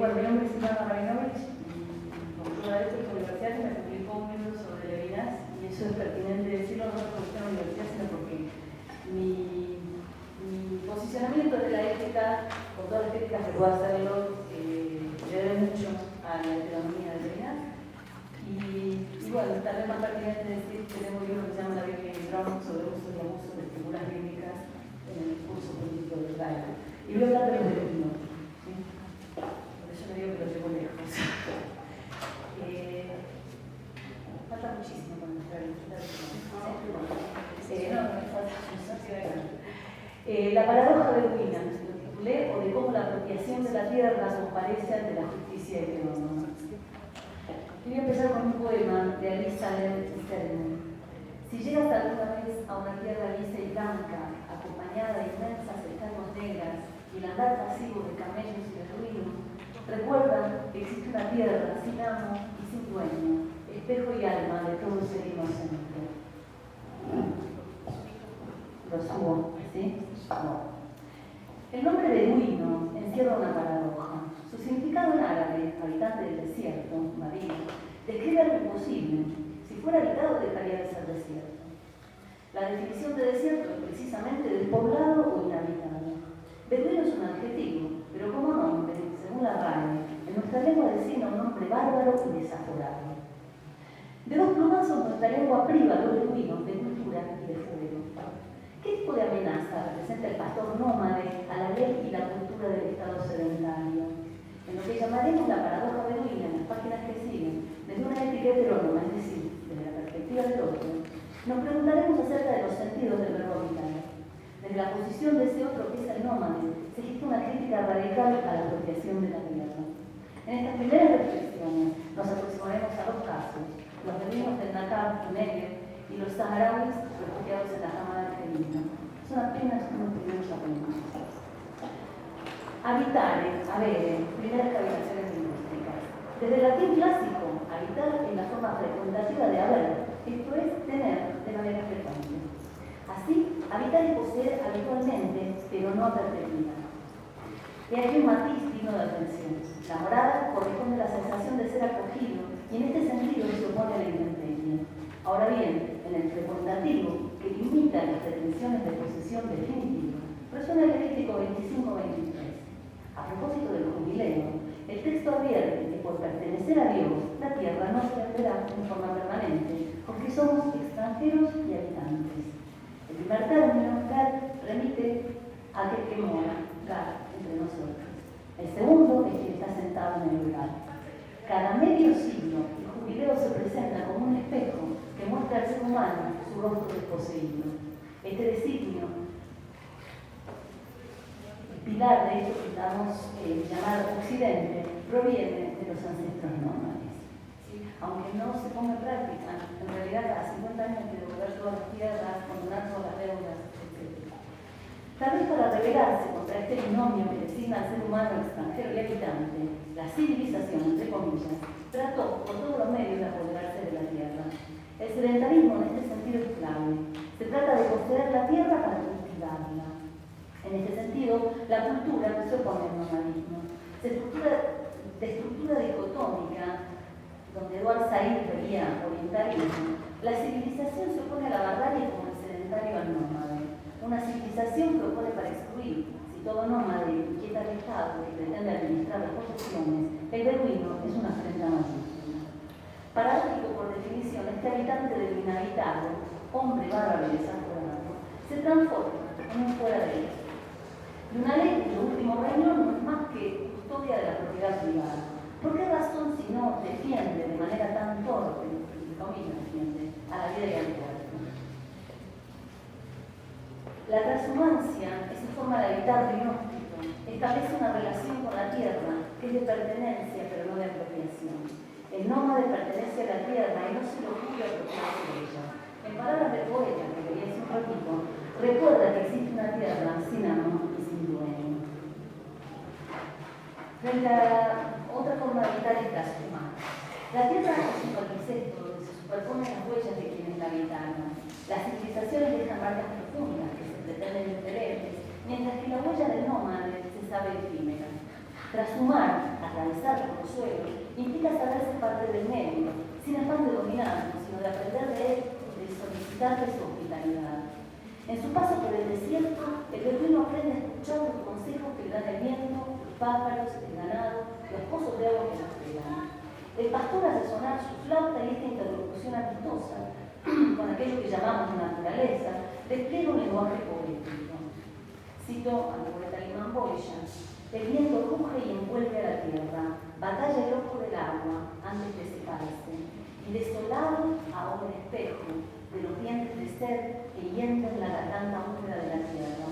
Bueno, mi nombre es Ivana Rabinovich y como toda esta universidad se me publicó un libro sobre Levinas y eso es pertinente decirlo no solo porque estoy en la universidad, sino porque mi posicionamiento de la ética, con todas las críticas que puedo hacerlo, le debe mucho a la heteronomía de Levinas. Y bueno, tal vez más pertinente decir que tengo un libro que se llama La Biblia y Brown sobre uso y abuso de figuras bíblicas en el discurso político de Israel. Y voy a hablar de los beduinos. Por eso me digo que lo llevo lejos. Falta muchísimo para mostrar el la paradoja beduina, lo titulé, o de cómo la apropiación de la tierra comparece ante la justicia heterónoma. Voy a empezar con un poema de Elizabeth Sterling. Si llegas alguna vez a una tierra lisa y blanca, acompañada de inmensas estatuas negras y el andar pasivo de camellos y de ruinos, recuerda que existe una tierra sin amo y sin dueño, espejo y alma de todo ser inocente. Lo subo, ¿sí? No. El nombre beduino encierra una paradoja. Su significado en árabe, habitante del desierto, marino, describe algo imposible. Si fuera habitado, dejaría de ser desierto. La definición de desierto es precisamente despoblado o inhabitado. Beduino es un adjetivo, pero como nombre, según la RAE, en nuestra lengua designa un nombre bárbaro y desaforado. De dos plumazos, nuestra lengua priva a los beduinos de cultura y de fuego. ¿Qué tipo de amenaza representa el pastor nómade a la ley y la cultura del Estado sedentario? En lo que llamaremos la paradoja beduina, en las páginas que siguen, desde una ética heterónoma, es decir, desde la perspectiva del otro, nos preguntaremos acerca de los sentidos del verbo habitar. Desde la posición de ese otro que es el nómade, se gesta una crítica radical a la apropiación de la tierra. En estas primeras reflexiones nos aproximaremos a dos casos, los beduinos del Nakab y Negev y los saharauis refugiados en la Hamada argelina. Son apenas unos primeros apuntes. Habitare, avere, primeras cavilaciones lingüísticas. Desde el latín clásico, habitar es la forma frecuentativa de haber, esto es, tener de manera frecuente. Así, habitar es poseer habitualmente, pero no a perpetuidad. Y aquí un matiz digno de atención. La morada corresponde a la sensación de ser acogido y en este sentido se opone a la intemperie. Ahora bien, en el frecuentativo, que limita las pretensiones de posesión definitiva, resuena el Levítico 25-23. A propósito del jubileo, el texto advierte que por pertenecer a Dios, la tierra no se venderá en forma permanente, porque somos extranjeros y habitantes. El primer término, Gad, remite a aquel que mora, Gad, entre nosotros. El segundo es quien está sentado en el lugar. Cada medio siglo, el jubileo se presenta como un espejo que muestra al ser humano su rostro desposeído. Este designio, el pilar de esto que estamos llamando Occidente, proviene de los ancestros nómades. ¿Sí? Aunque no se ponga en práctica, en realidad cada 50 años hay que devolver todas las tierras, condonar todas las deudas, etc. Tal vez para rebelarse contra este binomio que designa al ser humano extranjero y habitante, la civilización, entre comillas, trató por todos los medios de apoderarse de la tierra. El sedentarismo en este sentido es clave. Se trata de poseer la tierra para cultivarla. En este sentido, la cultura se opone al nomadismo. De estructura dicotómica, donde Eduard Said veía orientalismo, la civilización se opone a la barbarie como el sedentario al nómade. Una civilización que opone para excluir. Si todo nómade inquieta al Estado y pretende administrar las posesiones, el beduino es una afrenta mayúscula. Paradójico por definición, este habitante del inhabitado, hombre bárbaro y desaforado, se transforma en un fuera de ley. Y una ley cuyo último reino no es más que custodia de la propiedad privada. ¿Por qué razón si no defiende de manera tan torpe, entre comillas defiende, a la vida y al cuerpo? La transhumancia, esa forma de habitar gnóstico, establece una relación con la tierra que es de pertenencia pero no de apropiación. El nómade pertenece a la tierra y no se le ocurre apropiarse de ella. En palabras del poeta, que leí hace un ratito, recuerda que existe una tierra sin amo y sin dueño. Frente a otra forma de habitar es transhumana. La tierra es un palimpsesto donde se superponen las huellas de quienes la habitaron. Las civilizaciones dejan marcas profundas que se pretenden imperennes, mientras que la huella del nómade se sabe efímera. Trashumar, atravesar por los suelos, implica saberse parte del medio, sin afán de dominarlo, sino de aprender de él, de solicitarle su hospitalidad. En su paso por el desierto, el beduino aprende a escuchar los consejos que le dan el viento, los pájaros, el ganado, los pozos de agua que nos pegan. El pastor hace sonar su flauta y esta interlocución amistosa con aquello que llamamos naturaleza despliega un lenguaje poético. Cito al poeta alemán Boylan: el viento ruge y envuelve a la tierra, batalla el ojo del agua antes de secarse, y desolado ahora el espejo de los dientes de sed que hienten la garganta húmeda de la tierra.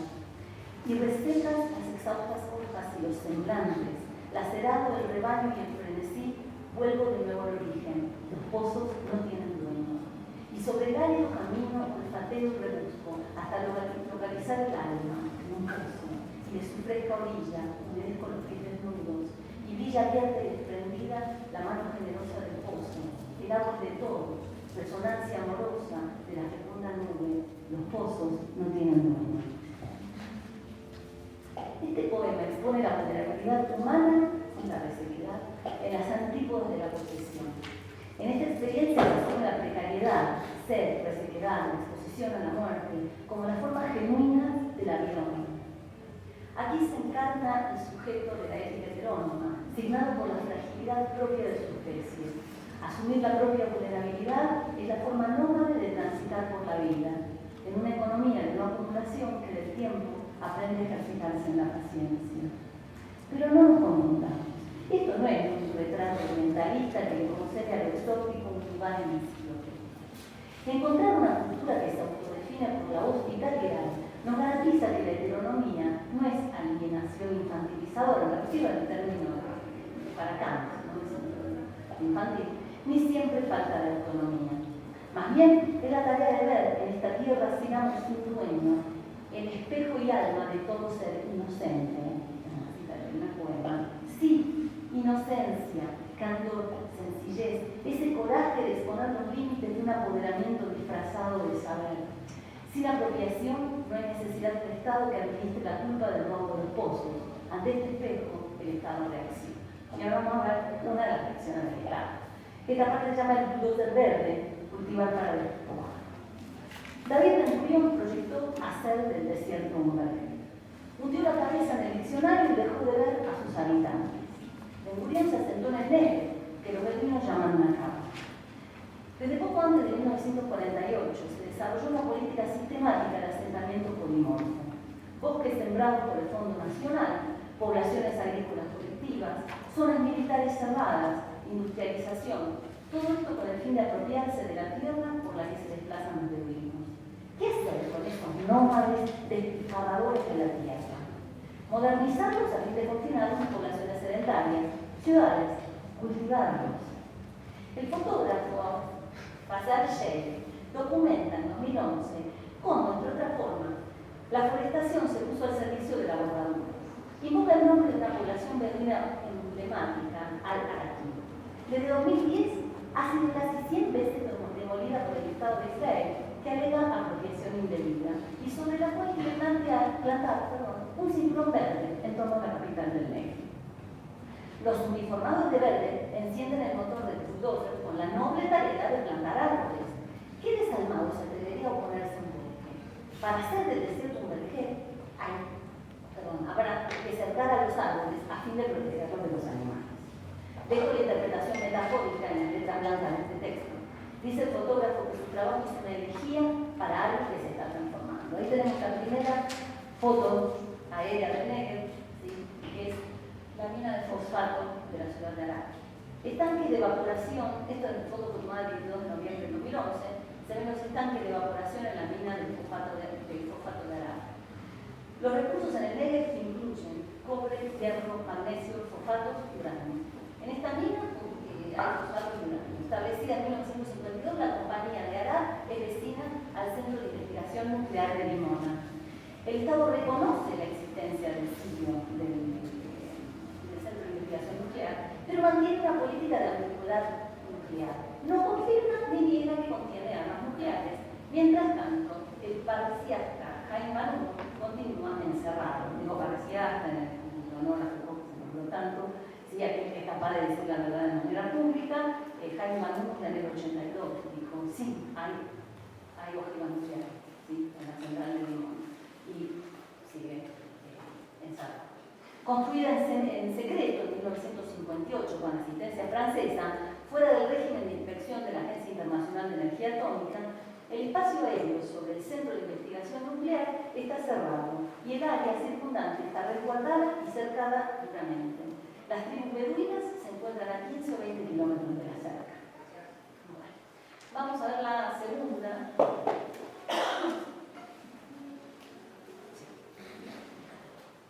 Y resecas las exhaustas hojas y los semblantes, lacerado el rebaño y el frenesí, vuelvo de nuevo al origen, los pozos no tienen dueño. Y sobre el árido camino olfateo y rebusco hasta localizar el alma en un pozo, y de su fresca orilla humedezco los pies desnudos, y brilla abierta y desprendida la mano generosa del pozo, el agua de todo, resonancia amorosa de la fecunda nube, los pozos no tienen dueño. Este poema expone la vulnerabilidad humana y la resequedad en las antípodas de la posesión. En esta experiencia se asume la precariedad, sed, resequedad, exposición a la muerte, como la forma genuina de la vida humana. Aquí se encarna el sujeto de la ética heterónoma, signado por la fragilidad propia de su especie. Asumir la propia vulnerabilidad es la forma nómade de transitar por la vida, en una economía de no acumulación que del tiempo aprende a ejercitarse en la paciencia. Pero no nos confundamos. Esto no es un retrato orientalista que conoce a lo exótico y va en el ciclo. Encontrar una cultura que se autodefine por la hospitalidad nos garantiza que la heteronomía no es alienación infantilizadora, me refiero al término para Kant, no es infantil, ni siempre falta de autonomía. Más bien es la tarea de ver en esta tierra sin amo, sin dueño, el espejo y alma de todo ser inocente. Una poema. Sí, inocencia, candor, sencillez, ese coraje de exponer los límites de un apoderamiento disfrazado de saber. Sin apropiación no hay necesidad del Estado que administre la culpa del robo de los pozos. Ante este espejo, el Estado reacciona. Y ahora vamos a ver una de las reacciones del Estado. Esta parte se llama el bulldozer verde, cultivar para despojar. David Ben-Gurión proyectó hacer del desierto un vergel. Hundió la cabeza en el diccionario y dejó de ver a sus habitantes. Ben-Gurión se asentó en el Negev, que los beduinos llaman Nakab. Desde poco antes de 1948 se desarrolló una política sistemática de asentamiento polimorfo. Bosques sembrados por el Fondo Nacional, poblaciones agrícolas colectivas, zonas militares cerradas, industrialización, todo esto con el fin de apropiarse de la tierra por la que se desplazan los beduinos. ¿Qué hacer con estos nómades despilfarradores de la tierra? Modernizarlos a fin de confinarlos en poblaciones sedentarias, ciudades, cultivarlos. El fotógrafo Faisal Sheikh documenta en 2011 cómo, entre otras formas, la forestación se puso al servicio de la bordadura. Invoca el nombre de una población beduina emblemática, Al-Araqi. Desde 2010 ha sido casi 100 veces demolida por el Estado de Israel, que alega apropiación indebida y sobre la cual quiere plantar un cinturón verde en torno a la capital del Negev. Los uniformados de verde encienden el motor del bulldozer con la noble tarea de plantar árboles. ¿Qué desalmado se atrevería a oponerse a un bosque? Para hacer del desierto un vergel, habrá que cercar a los árboles a fin de protegerlos de los animales. Dejo la interpretación metafórica en la letra blanca de este texto. Dice el fotógrafo que su trabajo es una elegía para algo que se está transformando. Ahí tenemos la primera foto aérea del Negev, ¿sí? Que es la mina de fosfato de la ciudad de Arak. Estanques de evaporación, esta es una foto tomada el 22 de noviembre de 2011, se ven los estanques de evaporación en la mina del fosfato de Arak. Los recursos en el Negev incluyen cobre, hierro, magnesio, fosfatos y uranio. En esta mina hay fosfato y uranio. Establecida en 1952, la compañía de Arak es vecina al Centro de Investigación Nuclear de Limona. El Estado reconoce la existencia del sitio del Centro de Investigación Nuclear, pero mantiene una política de ambigüedad nuclear. No confirma ni niega que contiene armas nucleares. Mientras tanto, el parciasta Jaime Manú continúa encerrado. Digo parciasta en honor a su tanto, si aquel que es capaz de decir la verdad de manera pública, Jaime Manuel en el 82 dijo, sí, hay ojiva nuclear, ¿sí? En la central de Limón, y sigue en Salvador. Construida en secreto en 1958 con asistencia francesa, fuera del régimen de inspección de la Agencia Internacional de Energía Atómica, el espacio aéreo sobre el Centro de Investigación Nuclear está cerrado y el área circundante está resguardada y cercada duramente. Las tribus beduinas se encuentran a 15 o 20 kilómetros de la cerca. Bueno, vamos a ver la segunda.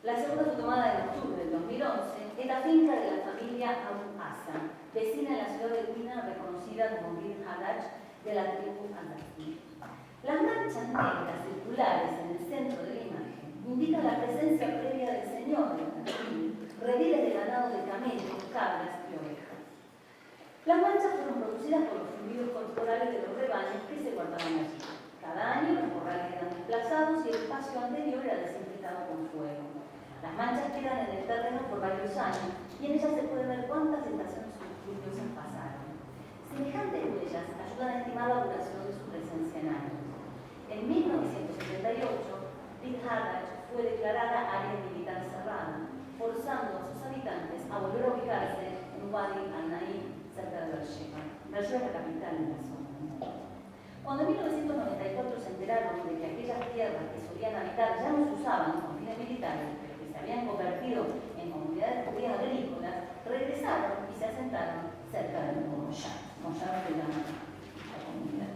La segunda fue tomada en octubre del 2011, es la finca de la familia Abu Hassan, vecina en la ciudad de Beduina reconocida como Bir Hadaj de la tribu Al-Asli. Las manchas negras circulares en el centro de la imagen indican la presencia previa del señor de la tribu, rediles de ganado de camellos, cabras y ovejas. Las manchas fueron producidas por los fluidos corporales de los rebaños que se guardaban allí. Cada año los corrales eran desplazados y el espacio anterior era desinfectado con fuego. Las manchas quedan en el terreno por varios años y en ellas se puede ver cuántas estaciones lluviosas pasaron. Semejantes huellas ayudan a estimar la duración de su presencia en años. En 1978, Bir Hadaj fue declarada área militar cerrada, forzando a sus habitantes a volver a ubicarse en Wadi al-Naim, cerca de Beersheba. Beersheba es la capital de la zona. Cuando en 1994 se enteraron de que aquellas tierras que solían habitar ya no se usaban con fines militares, pero que se habían convertido en comunidades judías agrícolas, regresaron y se asentaron cerca del Moshar. Moshar se llama la comunidad.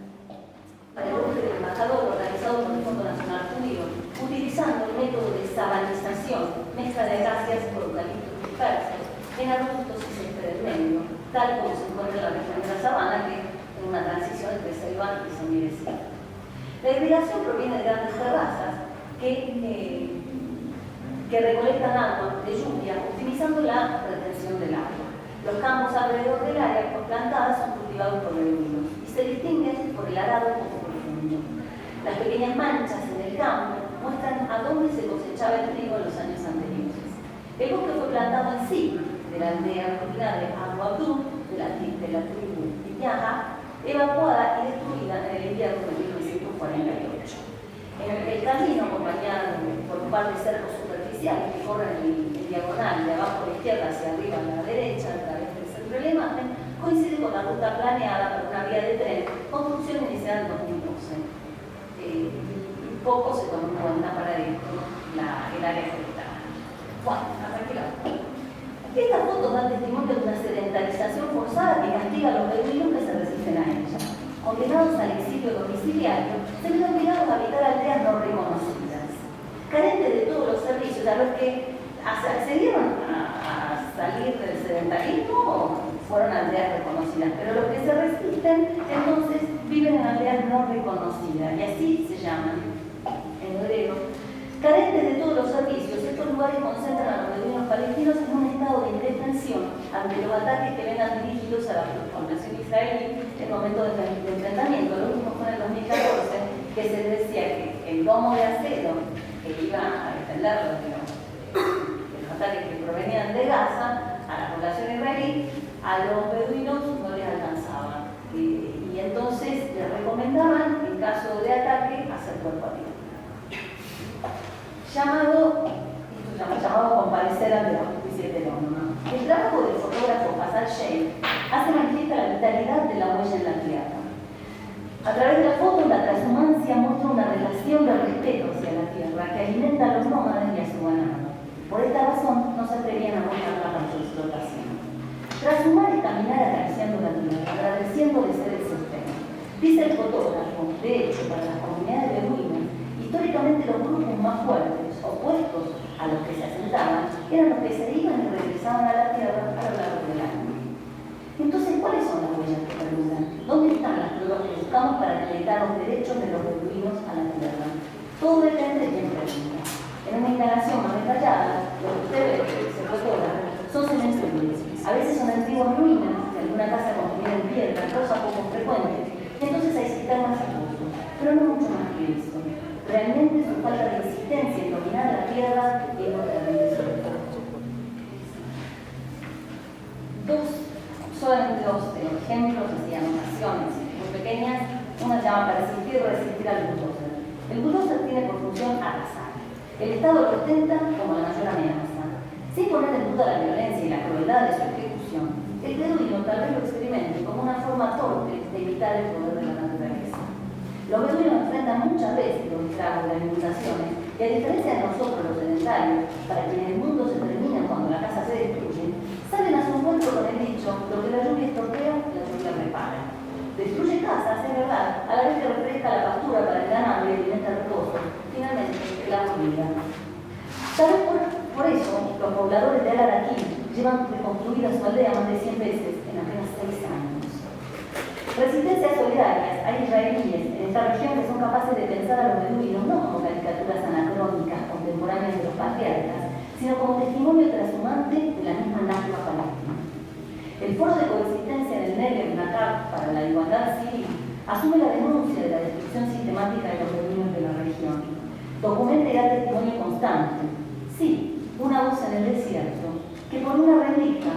Para el grupo del embajador organizado por el Fondo Nacional Judío, utilizando el método de sabanización, mezcla de acacias por eucaliptos dispersos en arbustos y césped del medio, tal como se encuentra en la región de la sabana, que es una transición entre selva y semidesierto. La irrigación proviene de grandes terrazas que recolectan agua de lluvia, optimizando la retención del agua. Los campos alrededor del área plantadas son cultivados por beduinos y se distinguen por el arado poco profundo. Las pequeñas manchas en el campo muestran a dónde se cosechaba el trigo en los años anteriores. El bosque fue plantado en sí de la aldea rural de Abu Abdul, de la tribu Yaha, evacuada y destruida en el invierno de 1948. El camino, acompañado por un par de cercos superficiales que corren en diagonal de abajo a la izquierda hacia arriba a la derecha a través del centro de la imagen, coincide con la ruta planeada para una vía de tren, construcción iniciada en 2012. Poco se tomó en cuenta para esto el área afectada. Bueno, arranquemos. Estas fotos dan testimonio de una sedentarización forzada que castiga a los beduinos que se resisten a ella. Condenados al exilio domiciliario, se ven obligados a habitar aldeas no reconocidas, carentes de todos los servicios, a los que accedieron a salir del sedentarismo fueron aldeas reconocidas, pero los que se resisten entonces viven en aldeas no reconocidas, y así se llaman en hebreo. Carentes de todos los servicios, estos lugares concentran a los beduinos palestinos en un estado de indefensión ante los ataques que vengan dirigidos a la población israelí en el momento de enfrentamiento. Lo último fue en el 2014, que se decía que el domo de acero que iba a defenderlos de los ataques que provenían de Gaza a la población israelí, a los beduinos no les alcanzaba. Y entonces les recomendaban, en caso de ataque, hacer cuerpo a tierra. Llamado comparecer ante la justicia heterónoma. El trabajo del fotógrafo Hassan Sheikh hace manifiesta la vitalidad de la huella en la tierra. A través de la foto, la transhumancia muestra una relación de respeto hacia la tierra que alimenta a los nómades y a su ganado. Por esta razón, no se atrevían a mostrarla para su explotación. Transhumar es caminar acariciando la tierra, agradeciendo de ser el sostén. Dice el fotógrafo, de hecho, para las comunidades beduinas, históricamente los grupos más fuertes, opuestos a los que se asentaban, eran los que se iban y regresaban a la tierra a lo largo del año. Entonces, ¿cuáles son las huellas que perduran? ¿Dónde están las pruebas que buscamos para acreditar los derechos de los beduinos a la tierra? Todo depende de quién pregunta. En una instalación más detallada, lo que usted ve, se fotografa, son cementerios. A veces son antiguas ruinas de alguna casa construida en piedra, cosa poco frecuente. Entonces hay cisternas a uso, pero no mucho más que eso. Realmente su falta de existencia en dominar la tierra es otra dimensión. solamente dos ejemplos, así, anotaciones muy pequeñas. Una se llama persistir o resistir al bulldozer. El bulldozer tiene por función arrasar. El Estado lo ostenta como la mayor amenaza. Sin poner en duda la violencia y la crueldad de su ejecución, el beduino tal vez lo experimente como una forma torpe de evitar el poder de la naturaleza. Los beduinos enfrentan muchas veces los estragos de las inundaciones y, a diferencia de nosotros los sedentarios, para quienes el mundo se termina cuando la casa se destruye, salen a su encuentro con el dicho: lo que la lluvia estorpea, la lluvia repara. Destruye casas, es verdad, a la vez que refresca la pastura para el ganado y alimenta el reposo, finalmente la comida. Tal vez por eso los pobladores de Al-Araquí llevan reconstruida su aldea más de 100 veces en apenas 6 años. Resistencias solidarias hay israelíes en esta región que son capaces de pensar a los beduinos no como caricaturas anacrónicas contemporáneas de los patriarcas, sino como testimonio trashumante de la misma Nakba palestina. El Foro de Coexistencia en el Negev Nakab para la Igualdad Civil asume la denuncia de la destrucción sistemática de los beduinos de la región. Documenta y da testimonio constante. Sí, una voz en el desierto, que por una rendija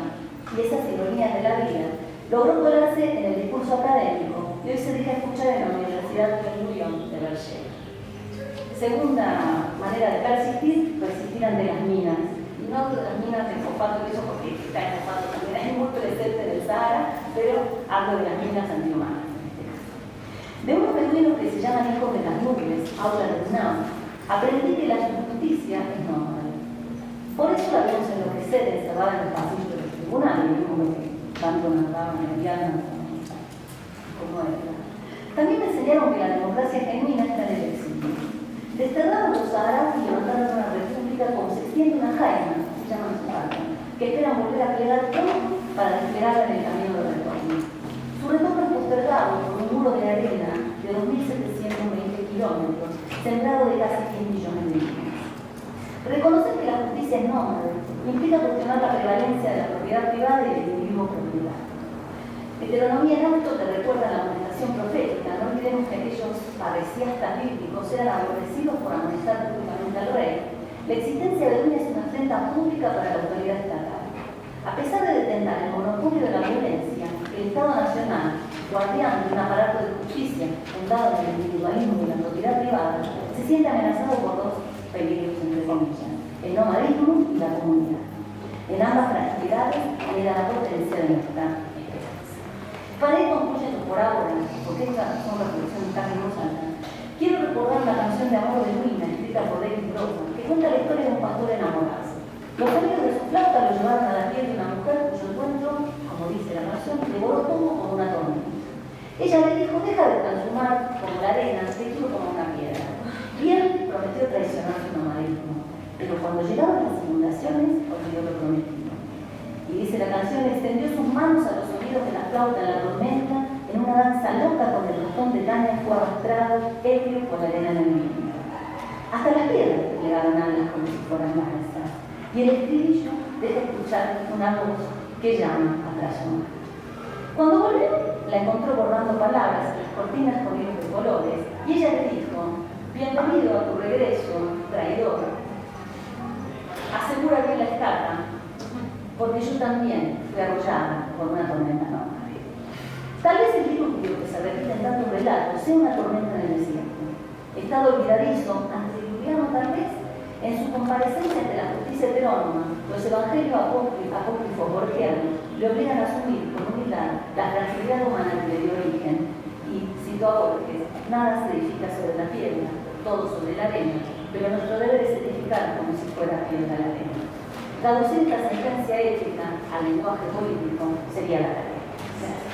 y esas ironías de la vida, logró colarse en el discurso académico y hoy se deja escuchar en la Universidad de Ben-Gurion de Beersheba. Segunda manera de persistir, resistir ante las minas. Y no de las minas de fosfato y eso, porque está en fosfato también hay muy presente en el Sahara, pero hablo de las minas antihumanas en este caso. De unos beduinos que se llaman hijos de las nubes, Aula de Nam, aprendí que la justicia es nómada. Por eso la vemos enloquecer, encerrada en los pasillos de los tribunales, vimos lo que tanto narraban en el diálogo como era. También me enseñaron que la democracia genuina está en el exilio. Desterrados los saharauis levantaron una república como se extiende una jaima, se llama su carta, que esperan volver a plegar todo para desplegarla en el camino de retorno. Su retorno es postergado por un muro de arena de 2.720 kilómetros, sembrado de casi 100 millones de hijos. Reconocer que la justicia es nómada implica cuestionar la prevalencia de la propiedad privada y del individuo propietario. Deuteronomía en alto te recuerda la amonestación profética. No olvidemos que aquellos paresiastas bíblicos eran aborrecidos por amonestar públicamente al rey. La existencia de beduina es una afrenta pública para la autoridad estatal. A pesar de detentar el monopolio de la violencia, el Estado Nacional, guardián de un aparato de justicia fundado en el individualismo y la propiedad privada, se siente amenazado por dos peligros, entre comillas: el nomadismo y la comunidad. En ambas fragilidades anida la potencia de nuestra esperanza. Para ir concluyendo por ahora, porque estas son reflexiones casi en voz alta, quiero recordar la canción de amor de Luina, escrita por David Grossman, que cuenta la historia de un pastor enamorado. Los amigos de su flauta lo llevaron a la piel de una mujer cuyo encuentro, como dice la canción, devoró todo como una tormenta. Ella le dijo: deja de transformar como la arena, te quiero como una piedra. Y él prometió traicionar su nomadismo, pero cuando llegaron las inundaciones, olvidó lo prometido. Y dice la canción: extendió sus manos a los oídos de la flauta en la tormenta, en una danza loca con el bastón de Tania fue arrastrado, ebrio por la arena en el viento. Hasta las piedras plegaron alas como si fueran maestras, y el estribillo deja escuchar una voz que llama a traicionar. Cuando volvió, la encontró bordando palabras en las cortinas con hilos de colores, y ella le dijo: bienvenido a tu regreso, traidor. Asegura bien la estaca, porque yo también fui arrollada por una tormenta nómada. Tal vez el diluvio que se repite en tantos relatos sea una tormenta en el desierto. Estado olvidadizo, antediluviano tal vez, en su comparecencia ante la justicia heterónoma, los evangelios apócrifos borgianos le obligan a asumir con humildad la fragilidad humana que le dio origen. Y citó a Borges: nada se edifica sobre la piedra, todo sobre la arena, pero nuestro deber es edificar como si fuera piedra la arena. Traducir esta sentencia ética al lenguaje político sería la tarea. Gracias.